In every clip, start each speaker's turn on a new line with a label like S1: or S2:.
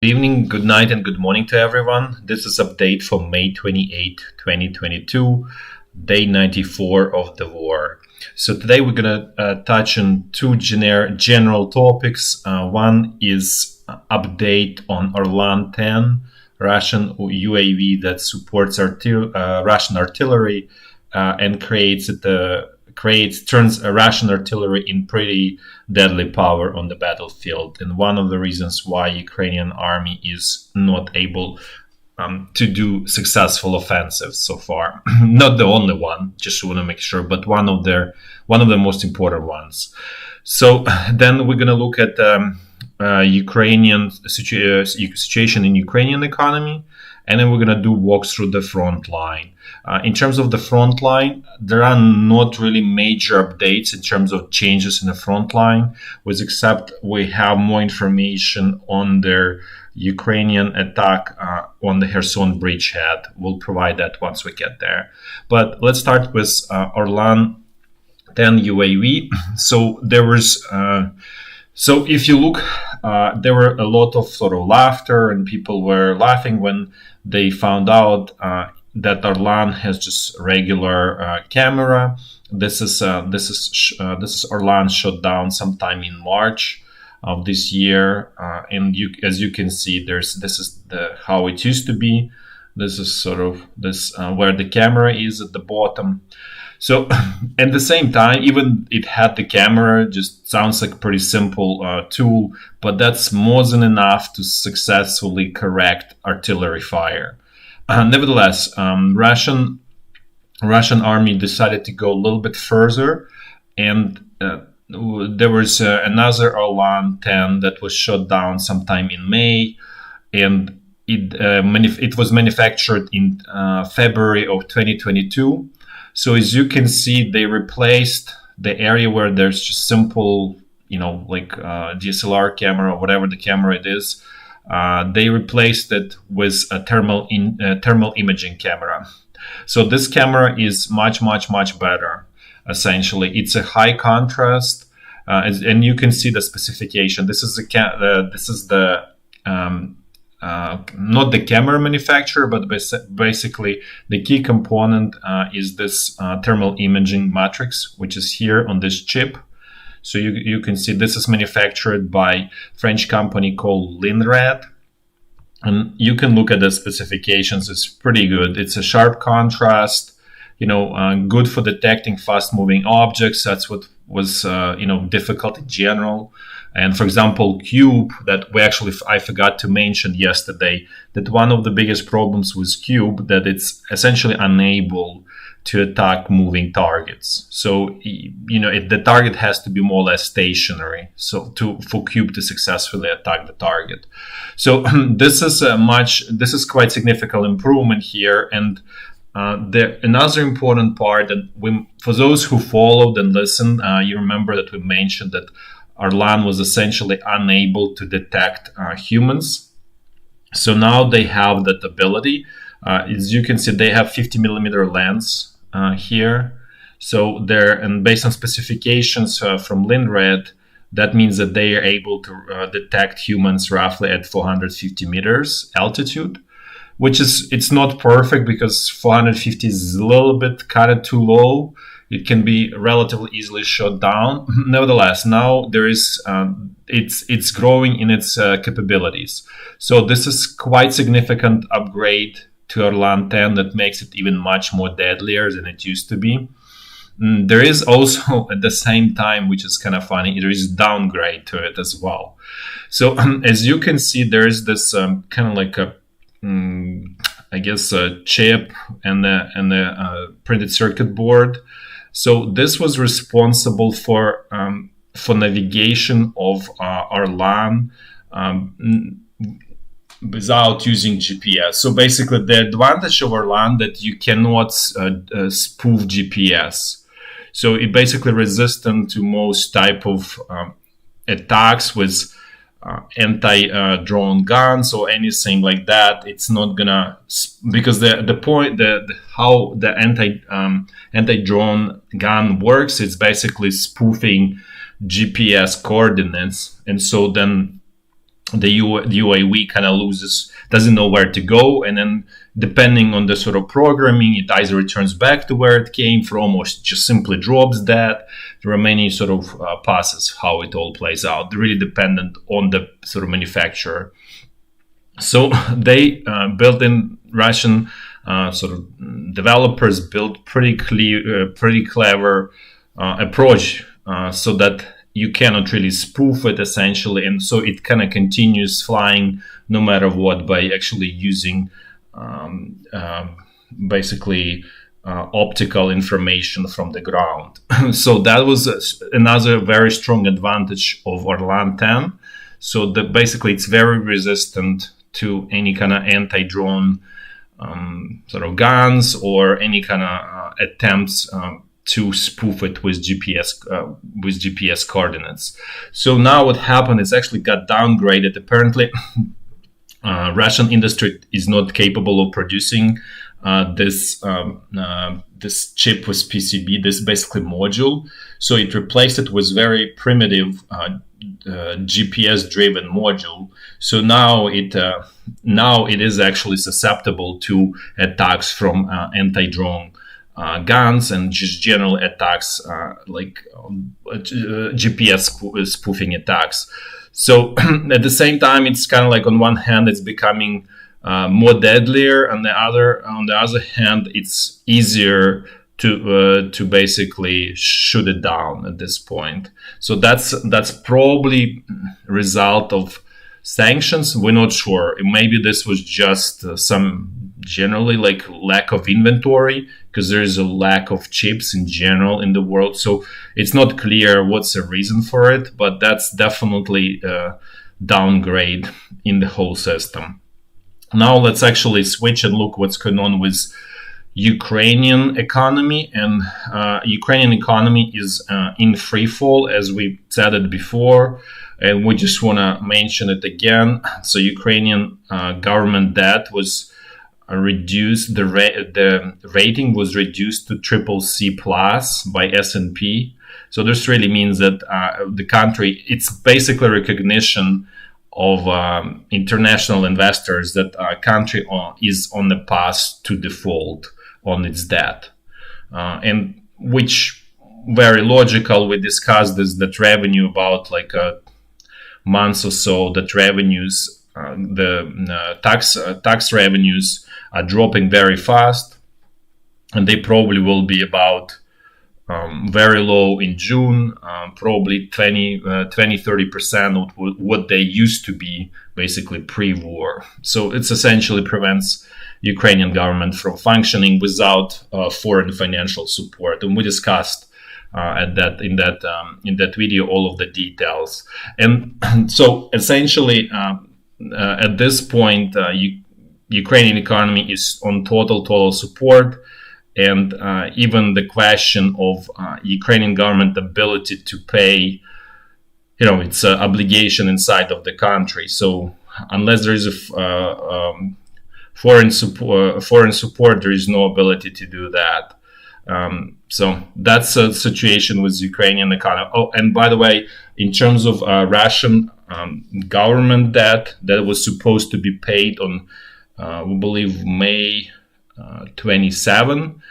S1: Good evening, good night, and good morning to everyone. This is update for May 28, 2022, day 94 of the war. So today we're going to touch on two general topics. One is update on Orlan 10, Russian UAV that supports Russian artillery and turns a Russian artillery in pretty deadly power on the battlefield, and one of the reasons why Ukrainian army is not able to do successful offensives so far. Not the only one, just want to make sure, but one of the most important ones. So then we're going to look at Ukrainian situation in Ukrainian economy, and then we're going to do walks through the front line. In terms of the front line, there are not really major updates in terms of changes in the front line, with except we have more information on their Ukrainian attack on the Kherson bridgehead. We'll provide that once we get there. But let's start with Orlan 10 UAV. So there was, so if you look, there were a lot of sort of laughter, and people were laughing when they found out that Orlan has just regular camera. This is Orlan shot down sometime in March of this year, and as you can see, this is how it used to be. This is sort of this where the camera is at the bottom. So at the same time, even it had the camera, just sounds like a pretty simple tool, but that's more than enough to successfully correct artillery fire. Nevertheless, Russian army decided to go a little bit further, and there was another Orlan 10 that was shot down sometime in May, and it was manufactured in February of 2022. So as you can see, they replaced the area where there's just simple, like DSLR camera or whatever the camera it is. They replaced it with a thermal imaging camera. So this camera is much better. Essentially, it's a high contrast, and you can see the specification. This is not the camera manufacturer, but basically the key component is this thermal imaging matrix, which is here on this chip. So you can see this is manufactured by French company called Lyman. And you can look at the specifications. It's pretty good. It's a sharp contrast, good for detecting fast moving objects. That's what was, difficult in general. And for example, Cube, that I forgot to mention yesterday, that one of the biggest problems with Cube, that it's essentially unable to attack moving targets. So, the target has to be more or less stationary. So for Cube to successfully attack the target. So this is quite significant improvement here. And another important part that for those who followed and listened, you remember that we mentioned that Orlan was essentially unable to detect humans. So now they have that ability. As you can see, they have 50 millimeter lens here. So and based on specifications from Lindred, that means that they are able to detect humans roughly at 450 meters altitude, which it's not perfect because 450 is a little bit kind of too low. It can be relatively easily shot down. Nevertheless, now there is it's growing in its capabilities. So this is quite significant upgrade to Orlan 10 that makes it even much more deadlier than it used to be. There is also at the same time, which is kind of funny, there is downgrade to it as well. So as you can see, there is this kind of like a chip and the printed circuit board. So this was responsible for navigation of Orlan without using GPS. So basically, the advantage of Orlan that you cannot spoof GPS. So it basically resistant to most type of attacks with anti-drone guns or anything like that. It's not gonna, because how the anti-drone gun works, it's basically spoofing GPS coordinates, and so then the UAV kind of doesn't know where to go, and then depending on the sort of programming, it either returns back to where it came from or just simply drops that. There are many sort of passes how it all plays out, really dependent on the sort of manufacturer. So they built in Russian sort of developers built pretty clever approach so that you cannot really spoof it essentially, and so it kind of continues flying no matter what by actually using basically optical information from the ground. So that was another very strong advantage of Orlan 10. So basically it's very resistant to any kind of anti-drone sort of guns or any kind of attempts to spoof it with GPS coordinates. So now what happened is actually got downgraded. Apparently, Russian industry is not capable of producing this chip with PCB, this basically module. So it replaced it with very primitive GPS-driven module. So now it is actually susceptible to attacks from anti-drone guns and just general attacks like GPS spoofing attacks. So at the same time, it's kind of like on one hand, it's becoming more deadlier, on the other hand, it's easier to basically shoot it down at this point. So that's probably a result of sanctions. We're not sure. Maybe this was just some generally like lack of inventory, because there is a lack of chips in general in the world. So it's not clear what's the reason for it, but that's definitely a downgrade in the whole system. Now let's actually switch and look what's going on with Ukrainian economy. And Ukrainian economy is in free fall, as we said it before, and we just want to mention it again. So Ukrainian government debt was reduced. The rating was reduced to CCC plus by S&P. So this really means that the country, it's basically recognition of international investors that a country is on the path to default on its debt, and which very logical. We discussed this, that revenue about like a month or so, that revenues, the tax revenues are dropping very fast, and they probably will be about very low in June, probably 20-30% of what they used to be basically pre-war. So it essentially prevents Ukrainian government from functioning without foreign financial support, and we discussed in that video all of the details. And so essentially at this point, Ukrainian economy is on total support. And even the question of Ukrainian government ability to pay, its obligation inside of the country. So unless there is a foreign support, there is no ability to do that. So that's a situation with Ukrainian economy. Oh, and by the way, in terms of Russian government debt that was supposed to be paid on, we believe, May 27,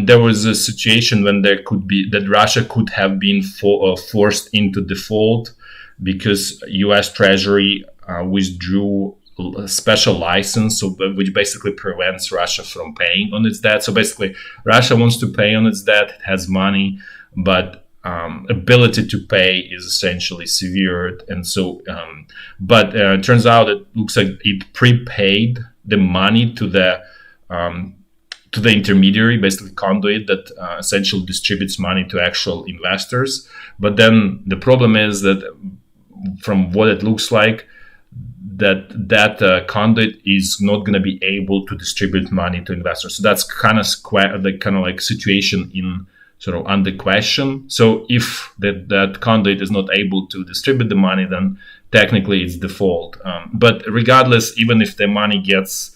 S1: there was a situation when that Russia could have been forced into default because U.S. Treasury withdrew a special license, which basically prevents Russia from paying on its debt. So basically, Russia wants to pay on its debt, it has money, but ability to pay is essentially severed. And so, but it turns out it looks like it prepaid the money to the intermediary, basically conduit that essentially distributes money to actual investors. But then the problem is that from what it looks like, that conduit is not going to be able to distribute money to investors. So that's kind of like situation in sort of under question. So if that conduit is not able to distribute the money, then technically it's default. But regardless, even if the money gets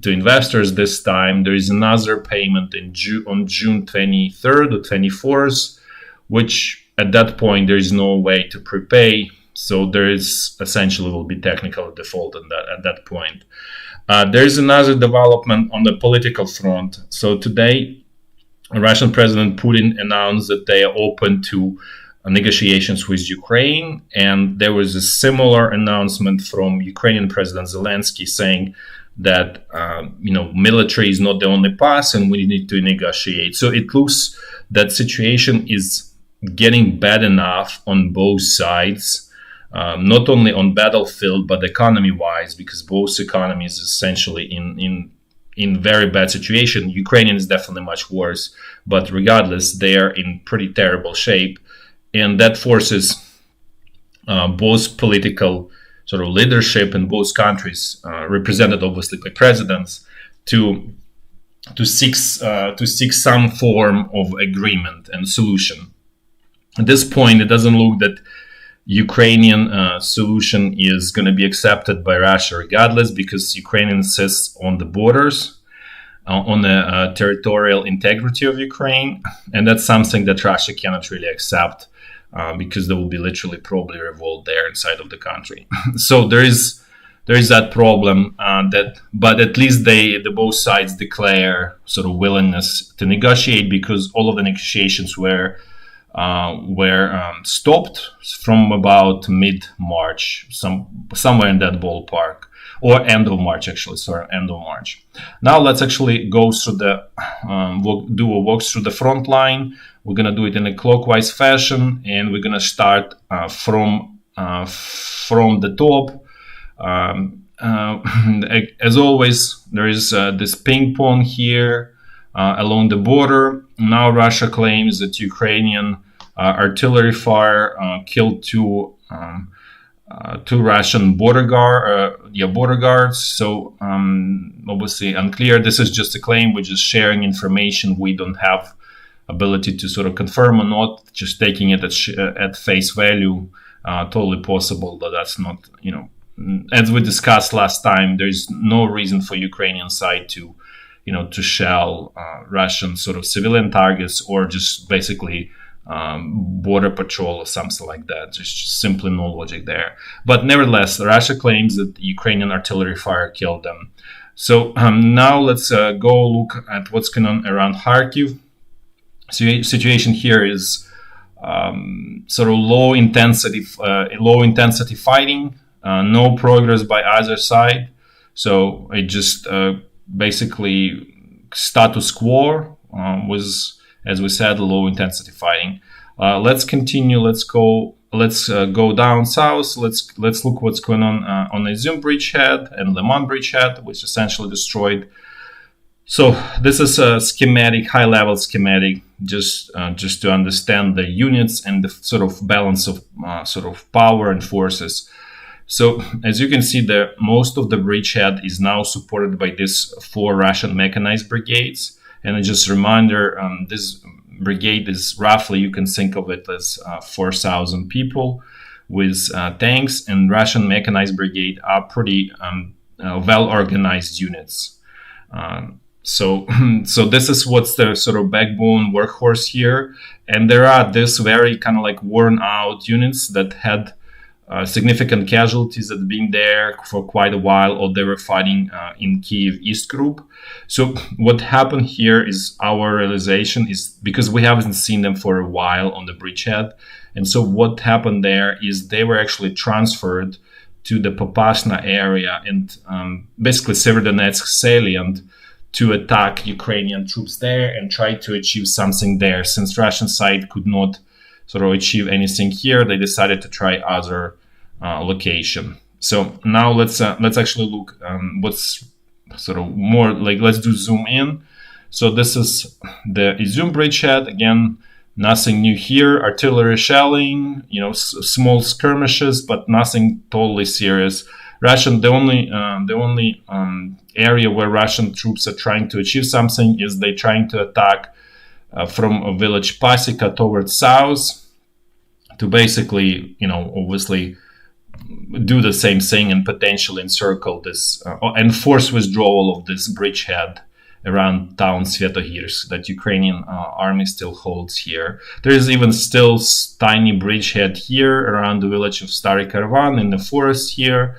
S1: to investors this time, there is another payment on June 23rd or 24th, which at that point there is no way to prepay. So there is essentially will be technical default at that point. There is another development on the political front. So today, Russian President Putin announced that they are open to negotiations with Ukraine, and there was a similar announcement from Ukrainian President Zelensky saying that military is not the only path, and we need to negotiate. So it looks that situation is getting bad enough on both sides, not only on battlefield but economy-wise, because both economies essentially in very bad situation. Ukrainian is definitely much worse, but regardless, they are in pretty terrible shape. And that forces both political sort of leadership in both countries, represented obviously by presidents, to seek some form of agreement and solution. At this point, it doesn't look that Ukrainian solution is going to be accepted by Russia regardless, because Ukraine insists on the borders, on the territorial integrity of Ukraine, and that's something that Russia cannot really accept. Because there will be literally probably revolt there inside of the country. So there is that problem, but at least the both sides declare sort of willingness to negotiate, because all of the negotiations were stopped from about mid-March, somewhere in that ballpark, or end of March actually. End of March. Now let's actually go through do a walk through the front line. We're going to do it in a clockwise fashion, and we're going to start from the top. As always, there is this ping pong here along the border. Now Russia claims that Ukrainian artillery fire killed two Russian border guards. So obviously unclear. This is just a claim. We're just sharing information. We don't have ability to sort of confirm or not, just taking it at face value. Totally possible, but that's not, as we discussed last time, there's no reason for Ukrainian side to shell Russian sort of civilian targets, or just basically border patrol or something like that. There's just simply no logic there. But nevertheless, Russia claims that Ukrainian artillery fire killed them. So now let's go look at what's going on around Kharkiv. Situation here is sort of low intensity fighting, no progress by either side. So it just basically status quo was, as we said, low intensity fighting. Let's continue. Let's go down south. Let's look what's going on the Izyum bridgehead and Lyman bridgehead, which essentially destroyed. So this is a schematic, high-level schematic, just to understand the units and the sort of balance of sort of power and forces. So as you can see, most of the bridgehead is now supported by these 4 Russian mechanized brigades. And just a reminder, this brigade is roughly, you can think of it as 4,000 people with tanks, and Russian mechanized brigade are pretty well-organized units. So this is what's the sort of backbone workhorse here. And there are this very kind of like worn out units that had significant casualties that have been there for quite a while, or they were fighting in Kiev East Group. So what happened here is our realization is, because we haven't seen them for a while on the bridgehead. And so what happened there is they were actually transferred to the Popasna area and basically Svyatohirsk salient to attack Ukrainian troops there and try to achieve something there. Since Russian side could not sort of achieve anything here, they decided to try other location. So now let's actually look what's sort of more like, let's do zoom in. So this is the Izyum bridgehead. Again, nothing new here. Artillery shelling, small skirmishes, but nothing totally serious. The only area where Russian troops are trying to achieve something is they're trying to attack from a village Pasika towards south to basically, obviously do the same thing and potentially encircle this and force withdrawal of this bridgehead around town Svyatohirsk that Ukrainian army still holds here. There is even still tiny bridgehead here around the village of Stary Karvan in the forest here.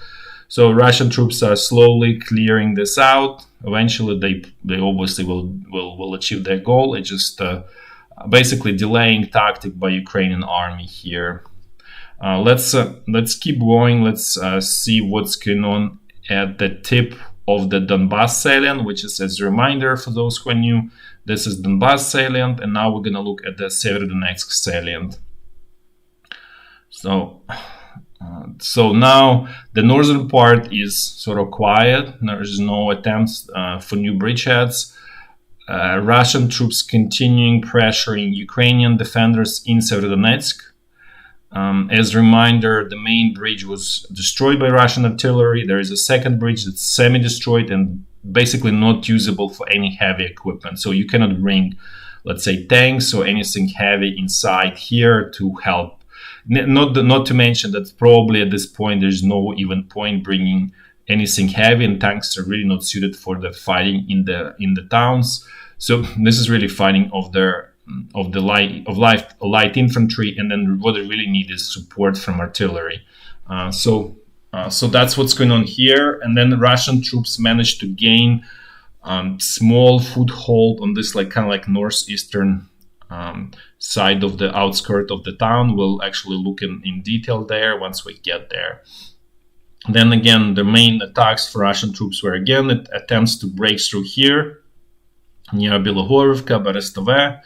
S1: So Russian troops are slowly clearing this out. Eventually, they obviously will achieve their goal. It's just basically delaying tactic by Ukrainian army here. Let's keep going. Let's see what's going on at the tip of the Donbass salient, which is, as a reminder for those who are new, this is Donbass salient, and now we're going to look at the Severodonetsk salient. So now the northern part is sort of quiet. There's no attempts for new bridgeheads. Russian troops continuing pressuring Ukrainian defenders in Severodonetsk. As a reminder, the main bridge was destroyed by Russian artillery. There is a second bridge that's semi-destroyed and basically not usable for any heavy equipment. So you cannot bring, let's say, tanks or anything heavy inside here to help. Not to mention that probably at this point there's no even point bringing anything heavy, and tanks are really not suited for the fighting in the towns. So this is really fighting of light infantry, and then what they really need is support from artillery. So that's what's going on here. And then the Russian troops managed to gain small foothold on this kind of northeastern side of the outskirt of the town. We'll actually look in detail there once we get there. Then again, the main attacks for Russian troops were again attempts to break through here near Bilogorivka, Berestove,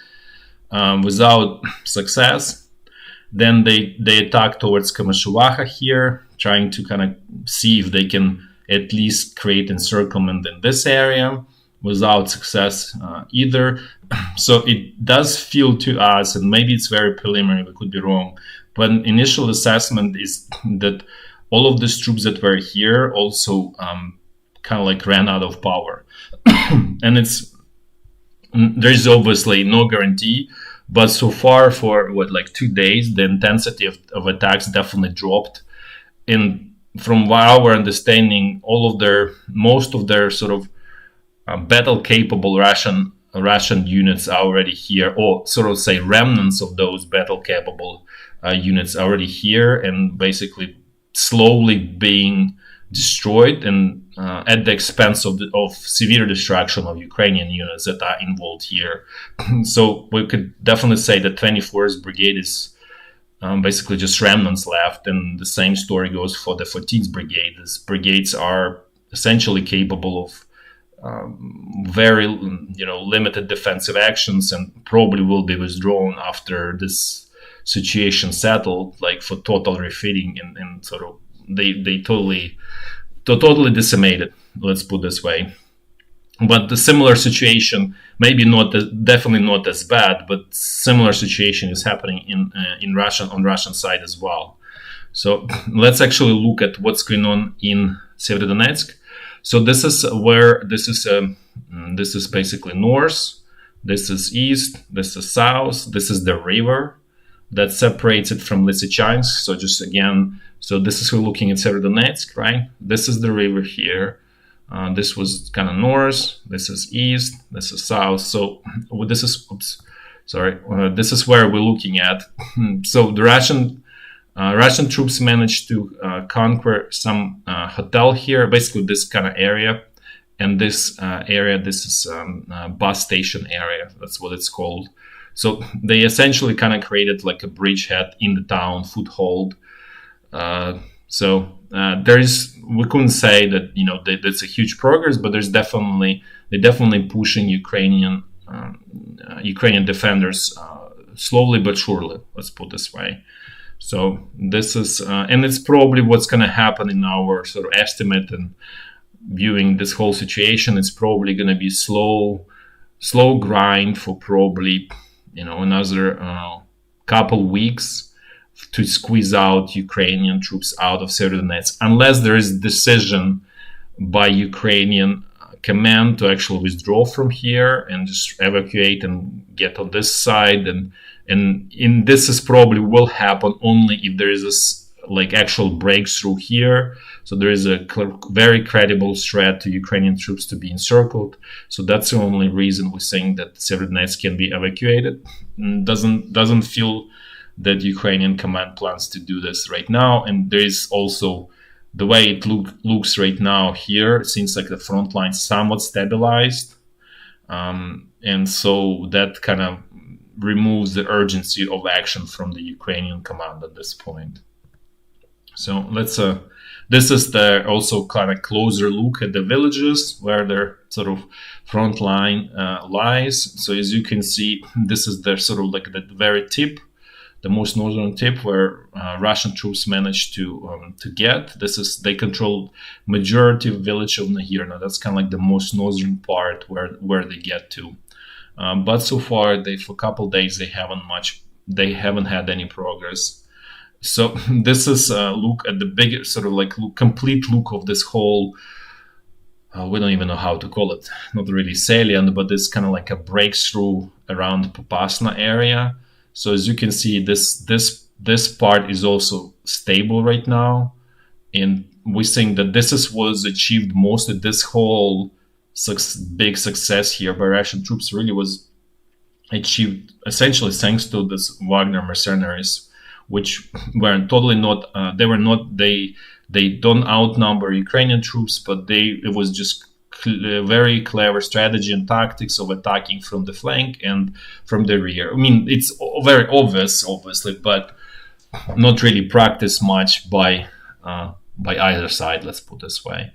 S1: without success. Then they attack towards Kamyshevacha here, trying to kind of see if they can at least create encirclement in this area, without success either. So it does feel to us, and maybe it's very preliminary, we could be wrong, but initial assessment is that all of these troops that were here also kind of ran out of power. And there's obviously no guarantee, but so far for 2 days, the intensity of attacks definitely dropped. And from our understanding, most of their sort of battle capable Russian units are already here, or sort of say remnants of those battle capable units are already here, and basically slowly being destroyed, and at the expense of severe destruction of Ukrainian units that are involved here. So we could definitely say that 24th Brigade is basically just remnants left, and the same story goes for the 14th Brigade. These brigades are essentially capable of very limited defensive actions, and probably will be withdrawn after this situation settled, for total refitting, and sort of they totally decimated, let's put this way. But the similar situation, maybe definitely not as bad, but similar situation is happening on Russian side as well. So let's actually look at what's going on in Severodonetsk. So this is basically north, this is east, this is south, this is the river that separates it from Lysychansk. So just again, this is we're looking at Severodonetsk, right? This is the river here. This was kind of north, this is east, this is south. So this is, this is where we're looking at. So the Russian troops managed to conquer some hotel here, basically this kind of area. And this area, this is bus station area, that's what it's called. So they essentially kind of created a bridgehead in the town, foothold. We couldn't say that that's a huge progress, but they're definitely pushing Ukrainian defenders slowly but surely. Let's put it this way. So this is, and it's probably what's going to happen in our sort of estimate and viewing this whole situation. It's probably going to be slow grind for probably another couple weeks to squeeze out Ukrainian troops out of Severodonetsk, unless there is a decision by Ukrainian command to actually withdraw from here and just evacuate and get on this side. This is probably will happen only if there is this actual breakthrough here. So there is a very credible threat to Ukrainian troops to be encircled. So that's the only reason we're saying that Severodonetsk can be evacuated. Doesn't feel that Ukrainian command plans to do this right now. And there is also the way it looks right now here. It seems like the front line somewhat stabilized. And so that kind of removes the urgency of action from the Ukrainian command at this point. So this is the also kind of closer look at the villages where their sort of front line lies. So as you can see, this is their sort of like the very tip, the most northern tip where Russian troops managed to get. They control majority of village of Nahirna. That's kind of like the most northern part where they get to. But so far, for a couple of days, they haven't had any progress. So this is a look at the big sort of like complete look of this whole. We don't even know how to call it. Not really salient, but it's kind of like a breakthrough around Popasna area. So as you can see, this part is also stable right now, and we think that was achieved mostly. This whole big success here by Russian troops really was achieved essentially thanks to this Wagner mercenaries, which were totally not. They don't outnumber Ukrainian troops, but it was just very clever strategy and tactics of attacking from the flank and from the rear. I mean, it's very obvious, obviously, but not really practiced much by either side, let's put it this way.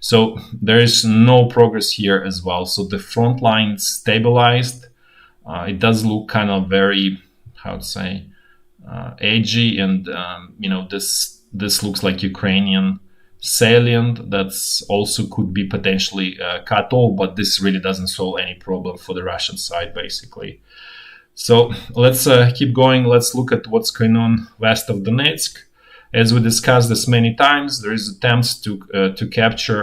S1: So there is no progress here as well. So the front line stabilized. It does look kind of very, how to say, edgy, and this looks like Ukrainian salient that's also could be potentially cut off, but this really doesn't solve any problem for the Russian side, basically. So let's keep going. Let's look at what's going on west of Donetsk. As we discussed this many times, there is attempts to capture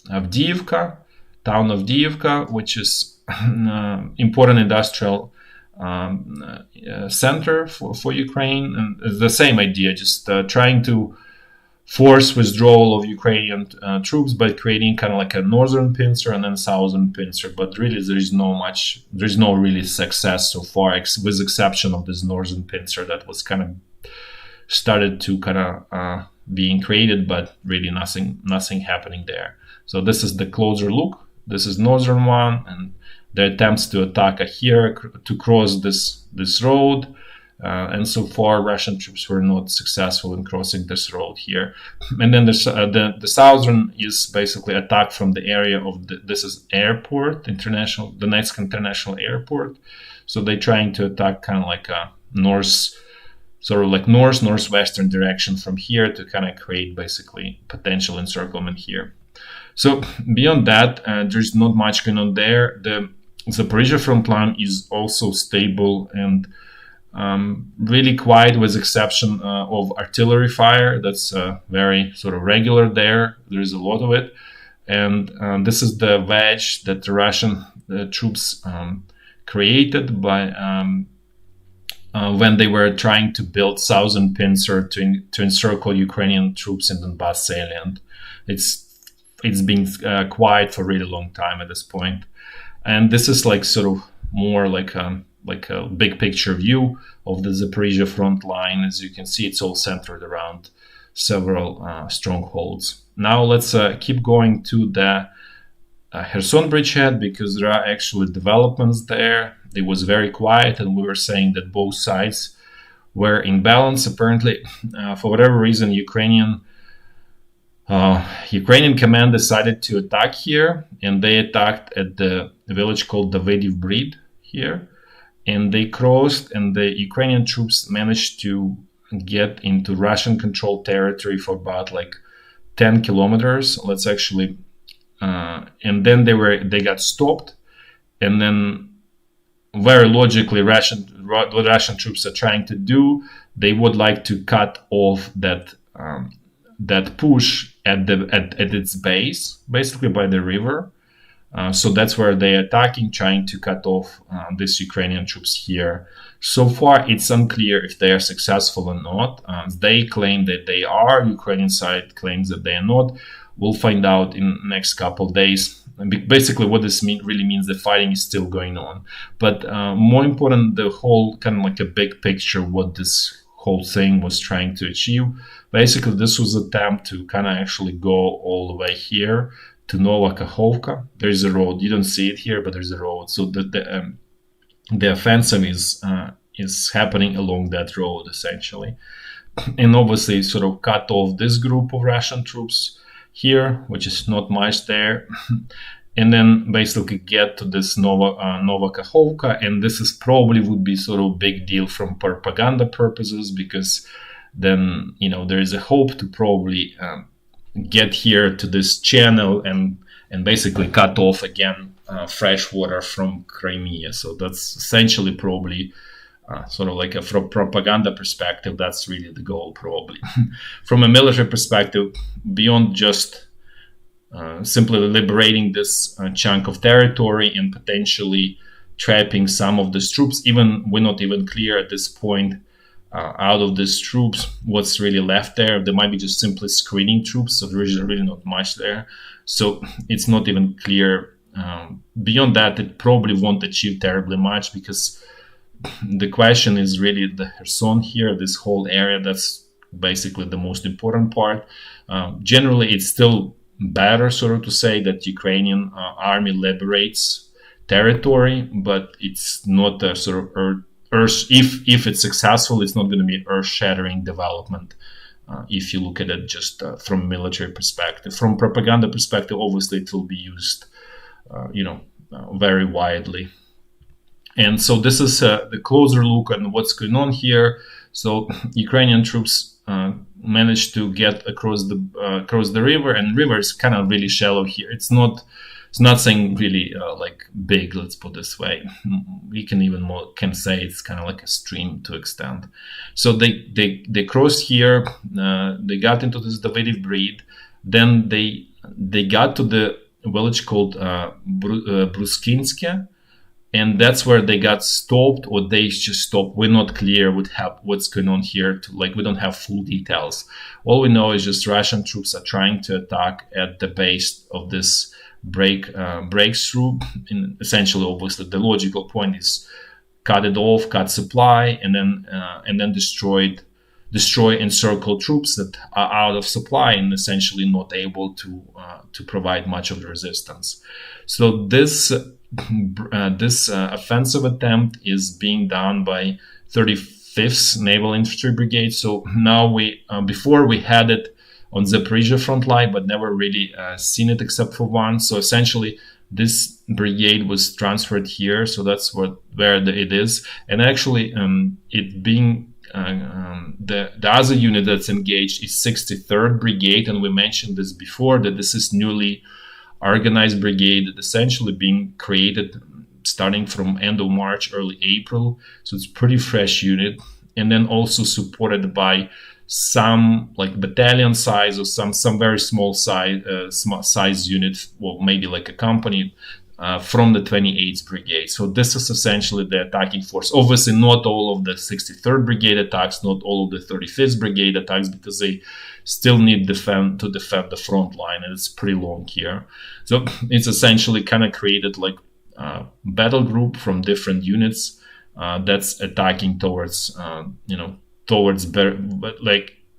S1: Avdiivka, town of Avdiivka, which is important industrial center for Ukraine. And it's the same idea, just trying to force withdrawal of Ukrainian troops by creating kind of like a northern pincer and then southern pincer. But really, there's no really success so far, with exception of this northern pincer that was kind of started to kind of being created, but really nothing happening there. So this is the closer look. This is northern one, and the attempts to attack here to cross this road. And so far, Russian troops were not successful in crossing this road here. And then the southern is basically attacked from the area of this is airport, Donetsk International Airport. So they're trying to attack kind of like a northwestern direction from here to kind of create basically potential encirclement here. So beyond that, there's not much going on there. The Zaporizhzhia front line is also stable and really quiet, with exception of artillery fire. That's very sort of regular there. There is a lot of it. And this is the wedge that the Russian troops created by when they were trying to build southern pincer to encircle Ukrainian troops in Donbass salient. It's been quiet for a really long time at this point. And this is like sort of more like a big picture view of the Zaporizhzhia front line. As you can see, it's all centered around several strongholds. Now let's keep going to the Kherson bridgehead, because there are actually developments there. It was very quiet, and we were saying that both sides were in balance. Apparently, for whatever reason, Ukrainian command decided to attack here, and they attacked at the village called Davidiv Brid here. And they crossed, and the Ukrainian troops managed to get into Russian-controlled territory for about like 10 kilometers. Let's actually, and then they got stopped, and then very logically, what Russian troops are trying to do, they would like to cut off that push at its base, basically by the river. So that's where they're attacking, trying to cut off these Ukrainian troops here. So far, it's unclear if they are successful or not. They claim that they are. Ukrainian side claims that they are not. We'll find out in the next couple of days. Basically, what this really means, the fighting is still going on. But more important, the whole kind of like a big picture, what this whole thing was trying to achieve. Basically, this was an attempt to kind of actually go all the way here to Nova Kakhovka. There's a road. You don't see it here, but there's a road. So the offensive is happening along that road, essentially. And obviously sort of cut off this group of Russian troops here, which is not much there. And then basically get to this Nova Kakhovka. And this is probably would be sort of big deal from propaganda purposes, because then, there is a hope to probably get here to this channel and basically cut off again fresh water from Crimea. So that's essentially probably sort of like from propaganda perspective, that's really the goal probably. From a military perspective, beyond just simply liberating this chunk of territory and potentially trapping some of these troops, we're not even clear at this point out of these troops what's really left there. There might be just simply screening troops, so there is really not much there. So it's not even clear. Beyond that, it probably won't achieve terribly much, because the question is really the Kherson here, this whole area. That's basically the most important part. Generally, it's still better, sort of to say, that Ukrainian army liberates territory, but it's not a sort of if it's successful, it's not going to be an earth-shattering development. If you look at it just from a military perspective, from propaganda perspective, obviously it will be used, very widely. And so this is the closer look on what's going on here. So Ukrainian troops managed to get across the river, and river is kind of really shallow here. It's nothing really like big, let's put it this way. We can say it's kind of like a stream to extent. So they crossed here, they got into this Davidiv breed, then they got to the village called Bruskinske, and that's where they got stopped, or they just stopped. We're not clear what's going on here. We don't have full details. All we know is just Russian troops are trying to attack at the base of this breakthrough. And essentially, obviously, the logical point is cut it off, cut supply, and then destroy encircle troops that are out of supply and essentially not able to provide much of the resistance. So this offensive attempt is being done by 35th Naval Infantry Brigade. So now before we had it on Zaporizhia front line, but never really seen it except for one. So essentially, this brigade was transferred here. So that's where it is. And actually, it being the other unit that's engaged is 63rd Brigade, and we mentioned this before, that this is newly organized brigade that essentially being created starting from end of March, early April. So it's pretty fresh unit, and then also supported by some like battalion size or some very small size unit, well, maybe like a company from the 28th Brigade. So this is essentially the attacking force. Obviously, not all of the 63rd Brigade attacks, not all of the 35th Brigade attacks, because they still need to defend the front line, and it's pretty long here. So it's essentially kind of created like a battle group from different units that's attacking towards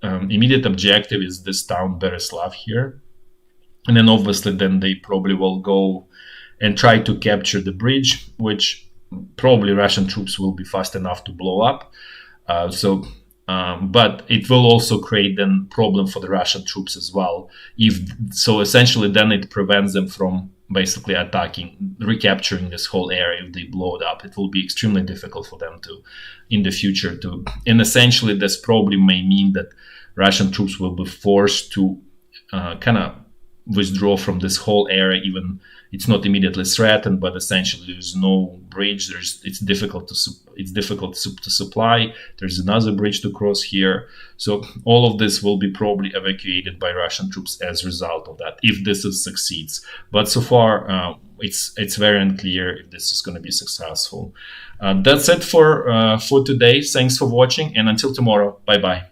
S1: immediate objective is this town Bereslav here. And then obviously then they probably will go and try to capture the bridge, which probably Russian troops will be fast enough to blow up. But it will also create then problem for the Russian troops as well. Essentially then it prevents them from basically recapturing this whole area. If they blow it up, it will be extremely difficult for them in the future and essentially this probably may mean that Russian troops will be forced to kind of withdraw from this whole area. Even it's not immediately threatened, but essentially there's no bridge. It's difficult to supply. There's another bridge to cross here. So all of this will be probably evacuated by Russian troops as a result of that, if this succeeds. But so far, it's very unclear if this is going to be successful. That's it for today. Thanks for watching, and until tomorrow, bye bye.